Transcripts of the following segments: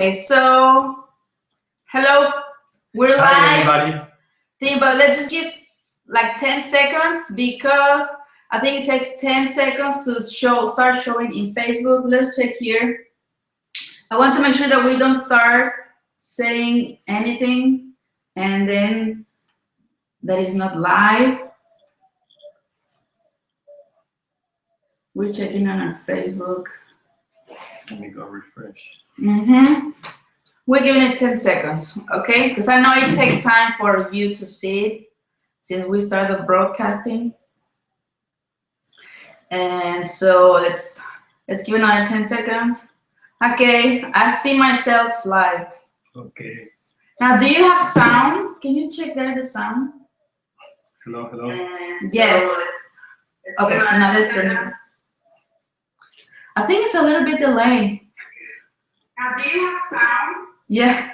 Okay, so hello, we're Hi, live. everybody. But let's just give like 10 seconds because I think it takes 10 seconds to start showing in Facebook. Let's check here. I want to make sure that we don't start saying anything and then that is not live. We're checking on our Facebook. Let me go refresh. We're giving it 10 seconds, okay? Because I know it takes time for you to see it since we started broadcasting. And so let's give another 10 seconds. Okay, I see myself live. Okay. Now, do you have sound? Can you check there the sound? Hello, hello. Yes. Okay, so now let's turn it. I think it's a little bit delayed. Now, do you have sound? Yeah.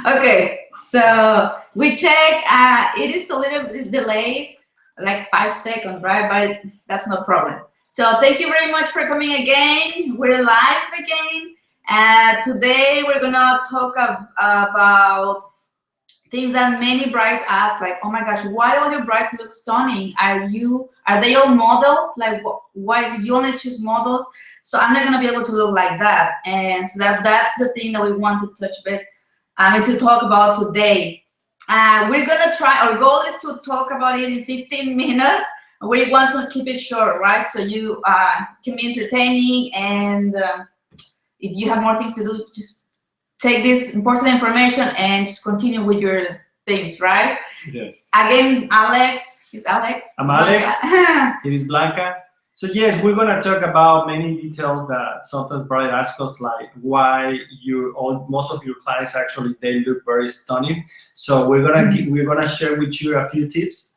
Okay, so we check. It is a little bit delayed, like 5 seconds, right? But that's no problem. So thank you very much for coming again. We're live again. Today we're gonna talk about things that many brides ask, like, oh my gosh, why all your brides look stunning? Are they all models? Like, why is it you only choose models? So I'm not gonna be able to look like that. And so that's the thing that we want to touch base and to talk about today. We're gonna try, our goal is to talk about it in 15 minutes. We want to keep it short, right? So you can be entertaining, and if you have more things to do, just take this important information and just continue with your things, right? Yes. Again, Alex. He's Alex. I'm Alex. It is Blanca. So yes, we're gonna talk about many details that sometimes brides ask us, like why most of your clients actually they look very stunning. So we're gonna share with you a few tips.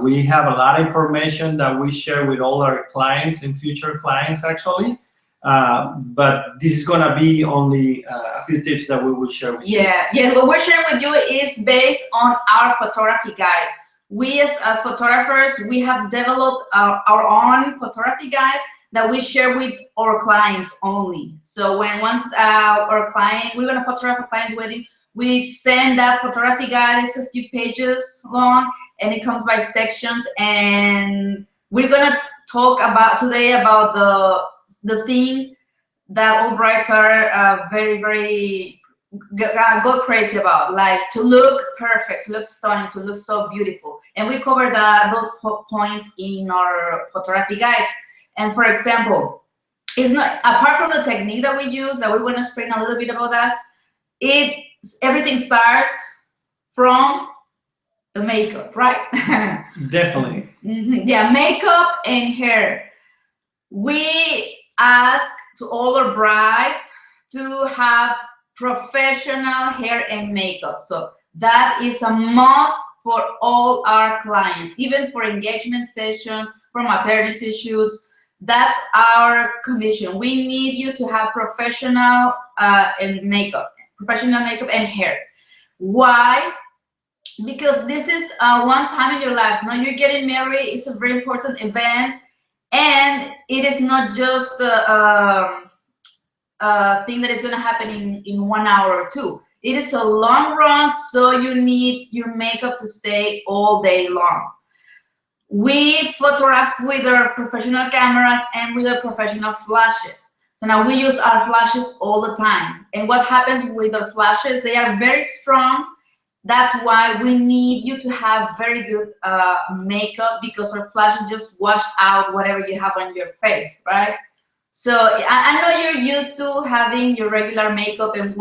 We have a lot of information that we share with all our clients and future clients actually. But this is gonna be only a few tips that we will share with you. Yeah, what we're sharing with you is based on our photography guide. We as photographers, we have developed our own photography guide that we share with our clients only. So once our client, we're gonna photograph a client's wedding, we send that photography guide. It's a few pages long and it comes by sections. And we're gonna talk today about the thing that all brides are very go crazy about, like to look perfect, to look stunning, to look so beautiful. And we cover those points in our photography guide. And for example, it's not, apart from the technique that we use, that we want to explain a little bit about that, everything starts from the makeup, right? Definitely. Yeah, makeup and hair. We ask to all our brides to have professional hair and makeup. So that is a must for all our clients, even for engagement sessions, for maternity shoots. That's our condition. We need you to have professional makeup and hair. Why? Because this is one time in your life. When you're getting married, it's a very important event. And it is not just a thing that is going to happen in 1 hour or two. It is a long run, so you need your makeup to stay all day long. We photograph with our professional cameras and with our professional flashes. So now we use our flashes all the time. And what happens with our flashes, they are very strong. That's why we need you to have very good makeup, because our flashes just wash out whatever you have on your face, right? So I know you're used to having your regular makeup and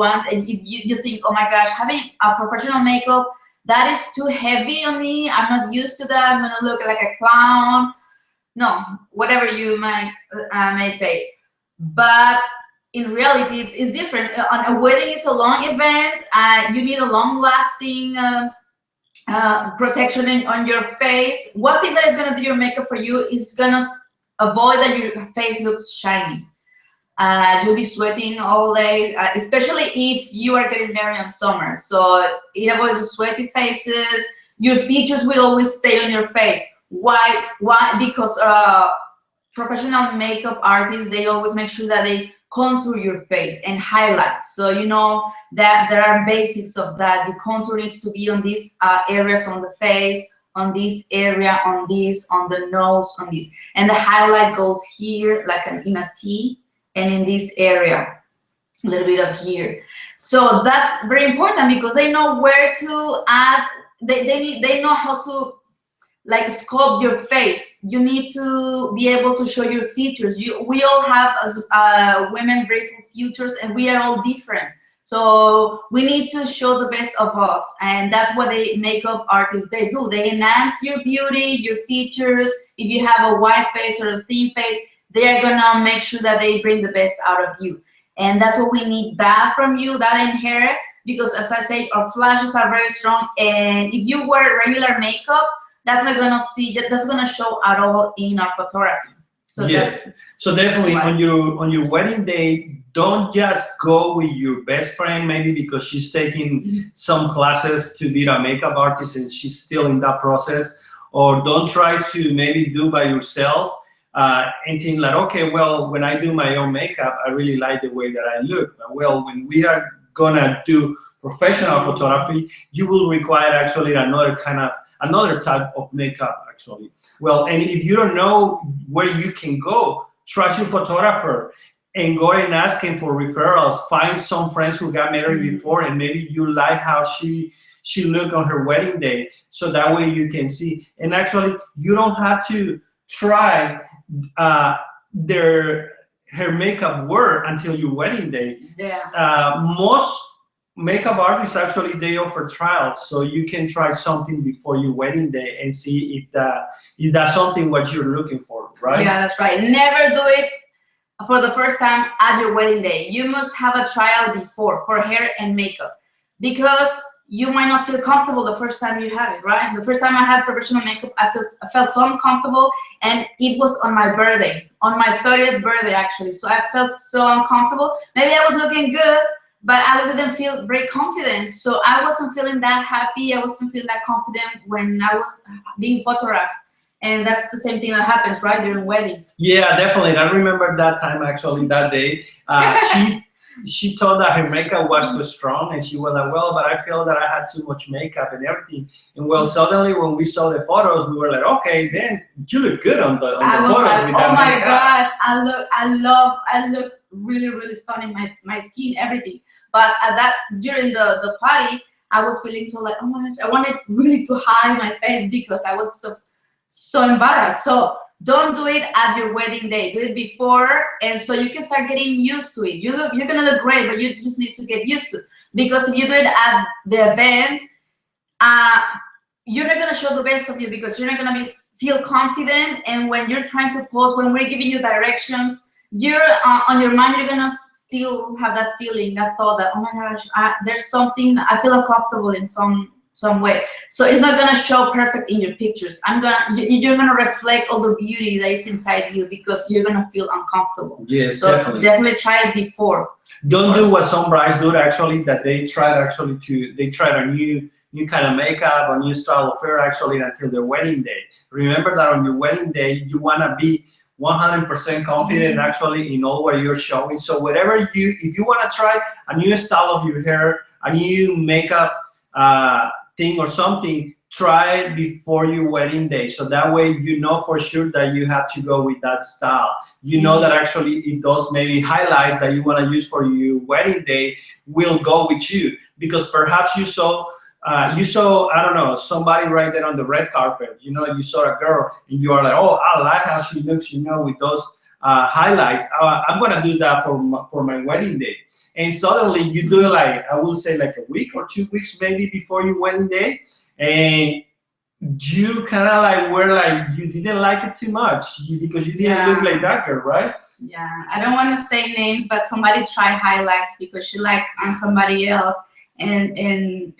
if you think, oh my gosh, having a professional makeup, that is too heavy on me. I'm not used to that. I'm gonna look like a clown. No, whatever you may say. But in reality, it's different. On a wedding, it's a long event. You need a long-lasting protection on your face. One thing that is gonna do your makeup for you is gonna avoid that your face looks shiny. You'll be sweating all day, especially if you are getting married in summer. So it avoids the sweaty faces. Your features will always stay on your face. Why? Because professional makeup artists, they always make sure that they contour your face and highlight. So you know that there are basics of that. The contour needs to be on these areas on the face, on this area, on this, on the nose, on this. And the highlight goes here, like in a T, and in this area, a little bit of here. So that's very important because they know where to add, they know how to like sculpt your face. You need to be able to show your features. We all have, as women, beautiful features, and we are all different. So we need to show the best of us, and that's what the makeup artists, they do. They enhance your beauty, your features. If you have a white face or a thin face, they're gonna make sure that they bring the best out of you. And that's what we need, that from you, that in hair, because as I say, our flashes are very strong, and if you wear regular makeup, that's not gonna that's gonna show at all in our photography. So yes. So definitely on your wedding day, don't just go with your best friend, maybe because she's taking some classes to be a makeup artist and she's still in that process. Or don't try to maybe do by yourself and think like, okay, well, when I do my own makeup, I really like the way that I look. But well, when we are gonna do professional photography, you will require actually another type of makeup actually. Well, and if you don't know where you can go, trust your photographer and go and ask him for referrals. Find some friends who got married before and maybe you like how she looked on her wedding day, so that way you can see. And actually, you don't have to try her makeup work until your wedding day. Yeah. Most makeup artists actually, they offer trials, so you can try something before your wedding day and see if that's something what you're looking for, right? Yeah, that's right. Never do it for the first time at your wedding day. You must have a trial before for hair and makeup, because you might not feel comfortable the first time you have it, right? The first time I had professional makeup, I felt so uncomfortable, and it was on my birthday, on my 30th birthday actually. So I felt so uncomfortable. Maybe I was looking good, but I didn't feel very confident. So I wasn't feeling that happy. I wasn't feeling that confident when I was being photographed. And that's the same thing that happens, right, during weddings. Yeah, definitely. I remember that time actually, that day. She thought that her makeup was too strong, and she was like, well, but I feel that I had too much makeup and everything. And well, suddenly when we saw the photos, we were like, okay, then you look good on the photos. Like, with oh my makeup. gosh, I look really, really stunning, my skin, everything. But at that, during the party, I was feeling so like, oh my gosh, I wanted really to hide my face because I was so embarrassed. So don't do it at your wedding day. Do it before, and so you can start getting used to it. You're gonna look great, but you just need to get used to it. Because if you do it at the event, you're not gonna show the best of you, because you're not gonna feel confident. And when you're trying to pose, when we're giving you directions, you're on your mind, you're gonna still have that feeling, that thought that, oh my gosh, there's something, I feel uncomfortable in some way. So it's not gonna show perfect in your pictures. You're gonna reflect all the beauty that is inside you, because you're gonna feel uncomfortable. Yes, so definitely try it before. Don't do what some brides do actually, that they tried a new kind of makeup or new style of hair actually until their wedding day. Remember that on your wedding day, you wanna be 100% confident actually in all what you're showing. So whatever if you wanna try a new style of your hair, a new makeup thing or something, try it before your wedding day, so that way you know for sure that you have to go with that style. You know that actually if those maybe highlights that you want to use for your wedding day will go with you, because perhaps you saw I don't know, somebody right there on the red carpet, you saw a girl and you are like, oh, I like how she looks, with those highlights. I'm gonna do that for my wedding day. And suddenly you do it, like, I will say like a week or 2 weeks maybe before your wedding day, and you kind of like were like, you didn't like it too much because you didn't look like that girl, right? Yeah, I don't want to say names, but somebody tried highlights because she liked on somebody else, and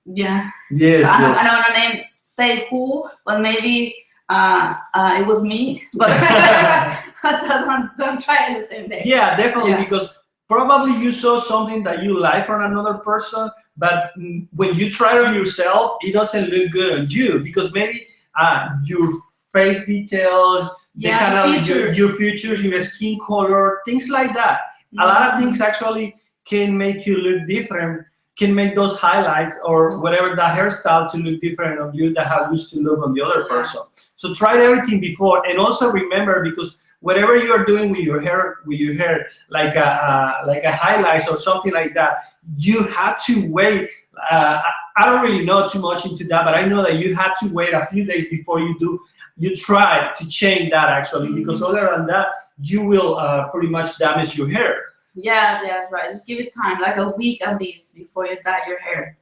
yeah. Yes. So I don't want to say who, but maybe it was me. But so don't try it the same day. Yeah, definitely, because probably you saw something that you like from another person, but when you try it on yourself, it doesn't look good on you, because maybe your face details, your features, your skin color, things like that. A lot of things actually can make you look different, can make those highlights or whatever that hairstyle to look different on you that how used to look on the other person. So try everything before, and also remember, because whatever you are doing with your hair, like a highlights or something like that, you have to wait. I don't really know too much into that, but I know that you have to wait a few days before you try to change that actually, because other than that, you will pretty much damage your hair. Yeah, that's right. Just give it time, like a week at least, before you dye your hair.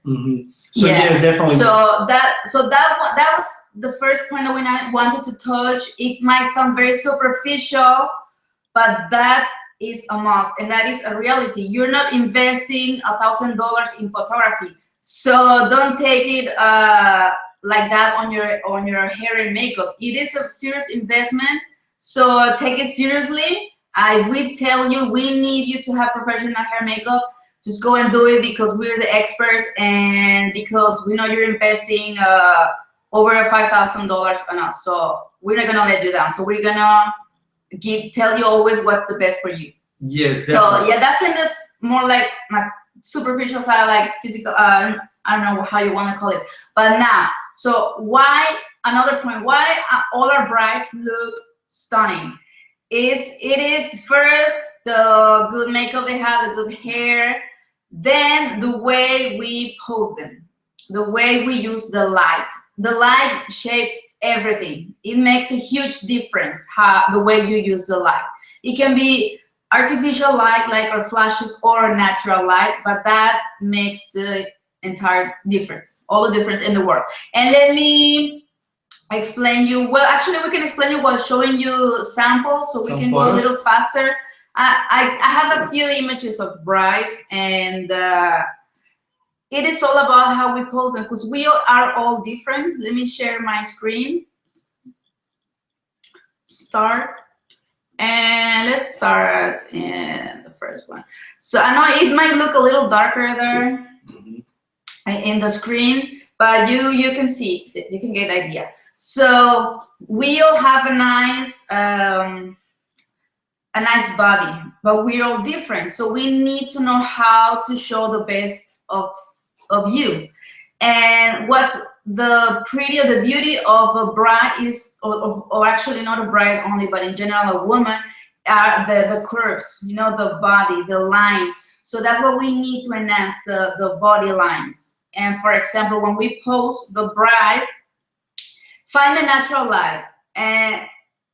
So yes, definitely. So that was the first point that we wanted to touch. It might sound very superficial, but that is a must, and that is a reality. You're not investing $1,000 in photography, so don't take it like that on your hair and makeup. It is a serious investment, so take it seriously. I will tell you, we need you to have professional hair makeup. Just go and do it, because we're the experts, and because we know you're investing over $5,000 on us. So we're not gonna let you down. So we're gonna tell you always what's the best for you. Yes, definitely. So yeah, that's in this more like my superficial side, like physical. I don't know how you want to call it. But now, so why, another point, why all our brides look stunning? It is first the good makeup they have, the good hair, then the way we pose them, the way we use the light. The light shapes everything. It makes a huge difference the way you use the light. It can be artificial light like our flashes or natural light, but that makes the entire difference, all the difference in the world. And let me explain you, well, actually we can explain you while showing you samples, so we can go a little faster. I have a few images of brides, and it is all about how we pose them, because we are all different. Let me share my screen. Start, and let's start in the first one. So I know it might look a little darker there in the screen, but you can see, you can get the idea. So we all have a nice body, but we're all different. So we need to know how to show the best of you. And what's the beauty of a bride is, or actually not a bride only, but in general a woman, are the curves, you know, the body, the lines. So that's what we need to enhance, the body lines. And for example, when we pose the bride, find a natural light. And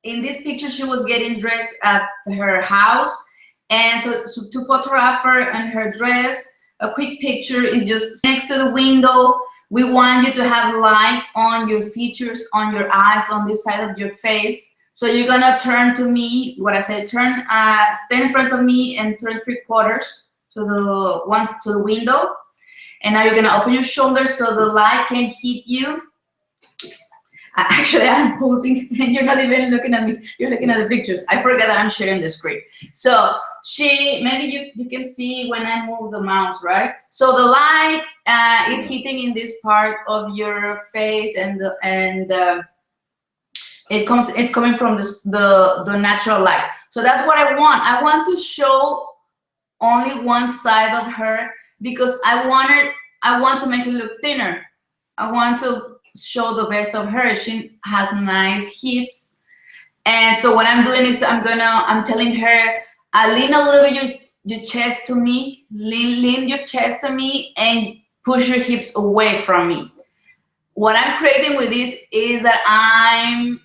in this picture, she was getting dressed at her house. And so to photograph her and her dress, a quick picture is just next to the window. We want you to have light on your features, on your eyes, on this side of your face. So you're gonna turn to me, what I said, stand in front of me and turn 3/4 to the window. And now you're gonna open your shoulders so the light can hit you. Actually, I'm posing and you're not even looking at me. You're looking at the pictures. I forgot that I'm sharing the screen. So maybe you can see when I move the mouse, right? So the light is hitting in this part of your face, and it's coming from the natural light. So that's what I want. I want to show only one side of her, because I want to make her look thinner. I want to show the best of her. She has nice hips, and so what I'm doing is I'm telling her, lean a little bit your chest to me, lean your chest to me, and push your hips away from me. What I'm creating with this is that I'm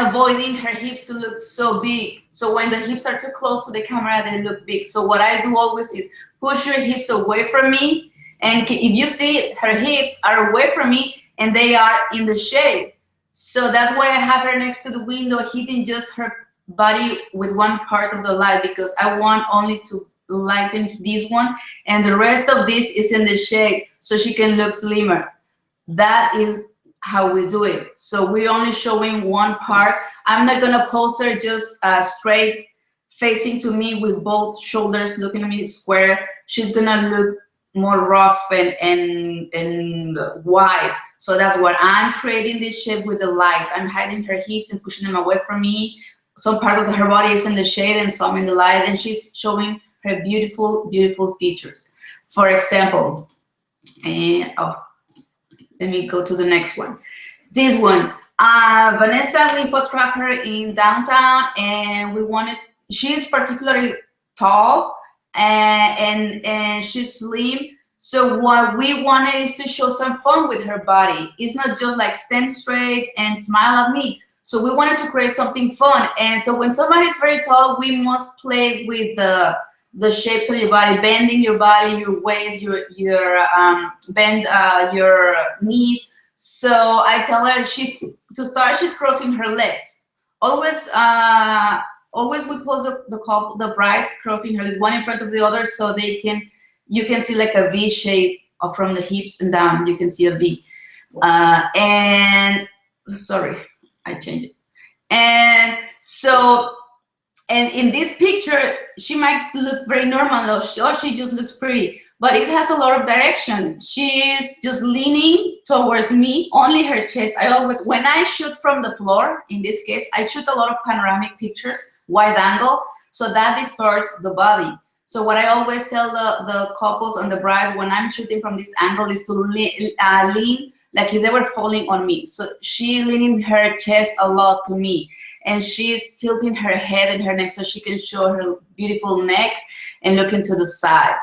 avoiding her hips to look so big. So when the hips are too close to the camera, they look big. So what I do always is push your hips away from me. And if you see, her hips are away from me and they are in the shade. So that's why I have her next to the window, hitting just her body with one part of the light, because I want only to lighten this one, and the rest of this is in the shade so she can look slimmer. That is how we do it. So we're only showing one part. I'm not gonna pose her just straight facing to me with both shoulders looking at me square. She's gonna look more rough and wide. So that's what I'm creating, this shape with the light. I'm hiding her hips and pushing them away from me, some part of her body is in the shade and some in the light, and she's showing her beautiful, beautiful features. For example, and let me go to the next one. This one, Vanessa, we photographed her in downtown, and we wanted, she's particularly tall and she's slim. So what we wanted is to show some fun with her body. It's not just like stand straight and smile at me. So we wanted to create something fun. And so when somebody is very tall, we must play with the shapes of your body, bending your body, your waist, bend your knees. So I tell her to start, she's crossing her legs. Always we pose the brides crossing her legs, one in front of the other, so you can see like a V shape from the hips and down. You can see a V. And sorry, I changed it. And so, and in this picture, she might look very normal, or she just looks pretty, but it has a lot of direction. She's just leaning towards me, only her chest. When I shoot from the floor, in this case, I shoot a lot of panoramic pictures, wide angle, so that distorts the body. So what I always tell the couples and the brides when I'm shooting from this angle is to lean like if they were falling on me. So she's leaning her chest a lot to me, and she's tilting her head and her neck so she can show her beautiful neck and looking to the side.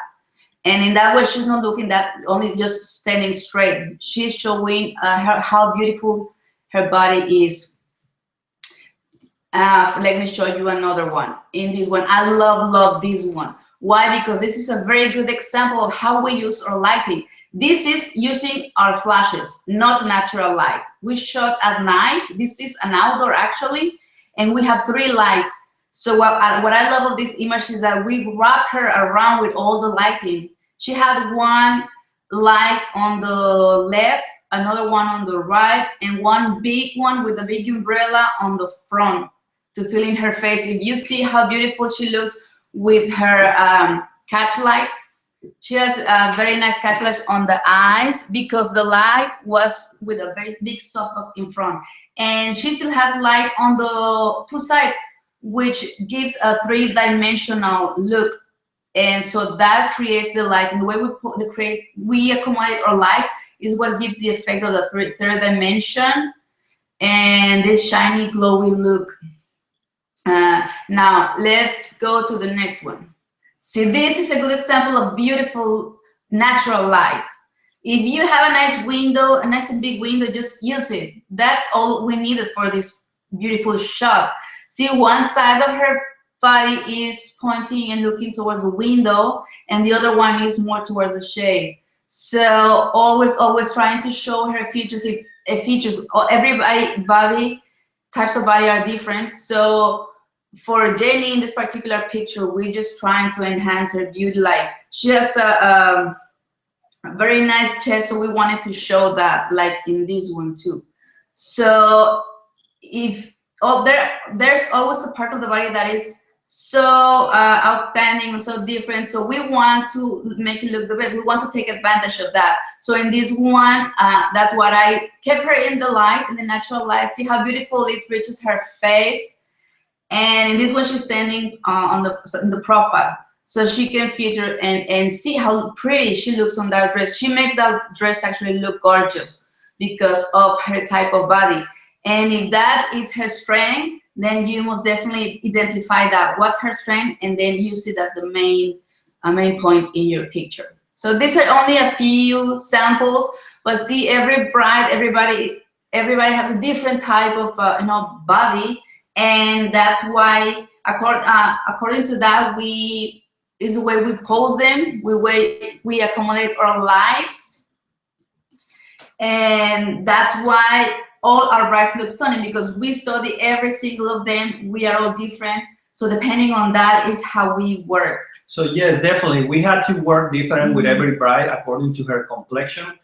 And in that way, she's not looking only just standing straight. She's showing how beautiful her body is. Let me show you another one. In this one, I love this one. Why? Because this is a very good example of how we use our lighting. This is using our flashes, not natural light. We shot at night. This is an outdoor actually, and we have 3 lights. So what I love of this image is that we wrap her around with all the lighting. She had one light on the left, another one on the right, and one big one with a big umbrella on the front to fill in her face. If you see how beautiful she looks with her catch lights, she has very nice catch lights on the eyes because the light was with a very big softbox in front. And she still has light on the 2 sides, which gives a 3-dimensional look. And so that creates the light. And the way we accommodate our lights is what gives the effect of the third dimension and this shiny, glowy look. Now, let's go to the next one. See, this is a good example of beautiful natural light. If you have a nice window, a nice and big window, just use it. That's all we needed for this beautiful shot. See, one side of her body is pointing and looking towards the window, and the other one is more towards the shade. So always trying to show her features. Everybody types of body are different. So for Jenny in this particular picture, we're just trying to enhance her beauty. Like she has a very nice chest, so we wanted to show that, like in this one too. So if there's always a part of the body that is so outstanding and so different, so we want to make it look the best. We want to take advantage of that. So in this one, that's what I kept her in the light, in the natural light. See how beautiful it reaches her face. And in this one, she's standing in the profile, so she can feature and see how pretty she looks on that dress. She makes that dress actually look gorgeous because of her type of body. And if that is her strength, then you must definitely identify that. What's her strength? And then use it as the main point in your picture. So these are only a few samples, but see, every bride, everybody has a different type of body. And that's why, according to that, is the way we pose them. We accommodate our lights, and that's why all our brides look stunning, because we study every single of them. We are all different, so depending on that is how we work. So yes, definitely, we had to work different with every bride according to her complexion.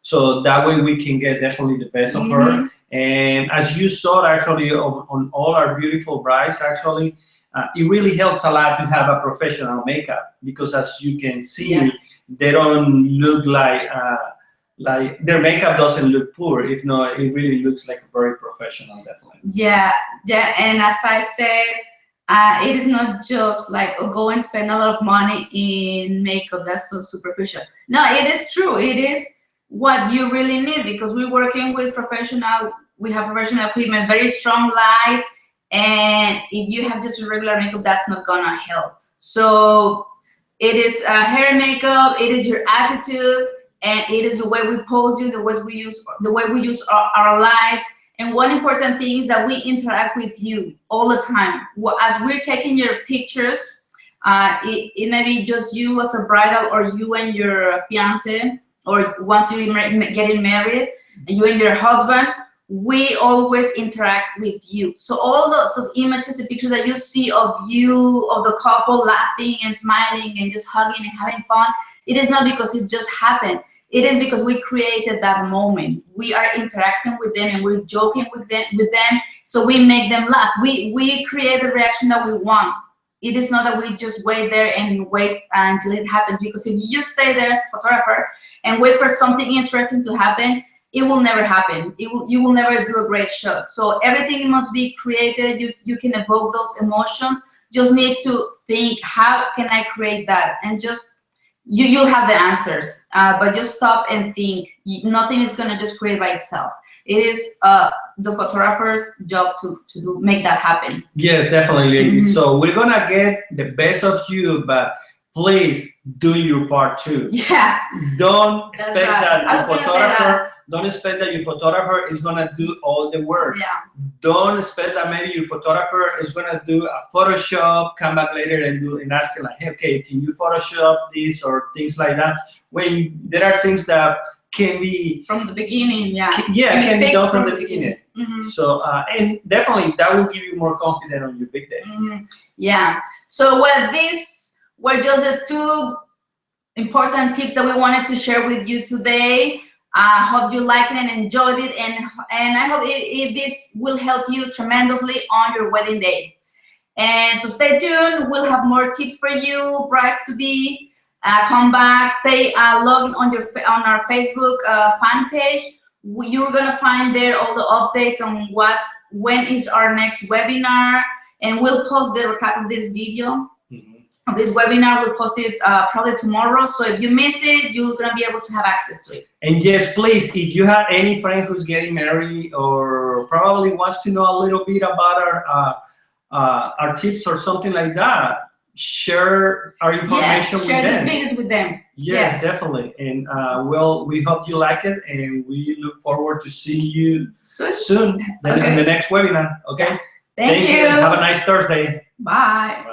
So that way we can get definitely the best of her. And as you saw, actually, on all our beautiful brides, actually, it really helps a lot to have a professional makeup, because as you can see, they don't look like like their makeup doesn't look poor. If not, it really looks like very professional, definitely. Yeah, yeah, and as I said, it is not just like, oh, go and spend a lot of money in makeup. That's so superficial. No, it is true. It is what you really need, because we're working with professional. We have professional equipment, very strong lights, and if you have just regular makeup, that's not gonna help. So it is hair and makeup. It is your attitude, and it is the way we pose you, the way we use our lights. And one important thing is that we interact with you all the time. As we're taking your pictures, it may be just you as a bridal, or you and your fiance, or once you're getting married, and you and your husband. We always interact with you. So all those images and pictures that you see of you, of the couple laughing and smiling and just hugging and having fun, it is not because it just happened. It is because we created that moment. We are interacting with them and we're joking with them. So we make them laugh. We create the reaction that we want. It is not that we just wait there and wait until it happens, because if you stay there as a photographer and wait for something interesting to happen, it will never happen. You will never do a great shot. So everything must be created. You can evoke those emotions. Just need to think, how can I create that? And just you'll have the answers. But just stop and think. Nothing is gonna just create by itself. It is the photographer's job to make that happen. Yes, definitely. So we're gonna get the best of you, but please do your part too. Yeah. Don't expect that your photographer. That. Don't expect that your photographer is gonna do all the work. Yeah. Don't expect that maybe your photographer is gonna do a Photoshop, come back later and ask you like, hey, okay, can you Photoshop this or things like that? When there are things that can be from the beginning, can be done from the beginning. So and definitely that will give you more confidence on your big day. Yeah. So these were just the two important tips that we wanted to share with you today. I hope you liked it and enjoyed it, and I hope this will help you tremendously on your wedding day. And so stay tuned. We'll have more tips for you, brides to be. Come back. Stay logged on our Facebook fan page. You're gonna find there all the updates on when is our next webinar, and we'll post the recap of this video. Of this webinar, we'll post it probably tomorrow. So if you missed it, you're gonna be able to have access to it. And yes, please, if you have any friend who's getting married or probably wants to know a little bit about our tips or something like that, share our information with them. Share these videos with them. Yes, definitely. And we hope you like it, and we look forward to seeing you soon in the next webinar. Okay. Thank you. Have a nice Thursday. Bye.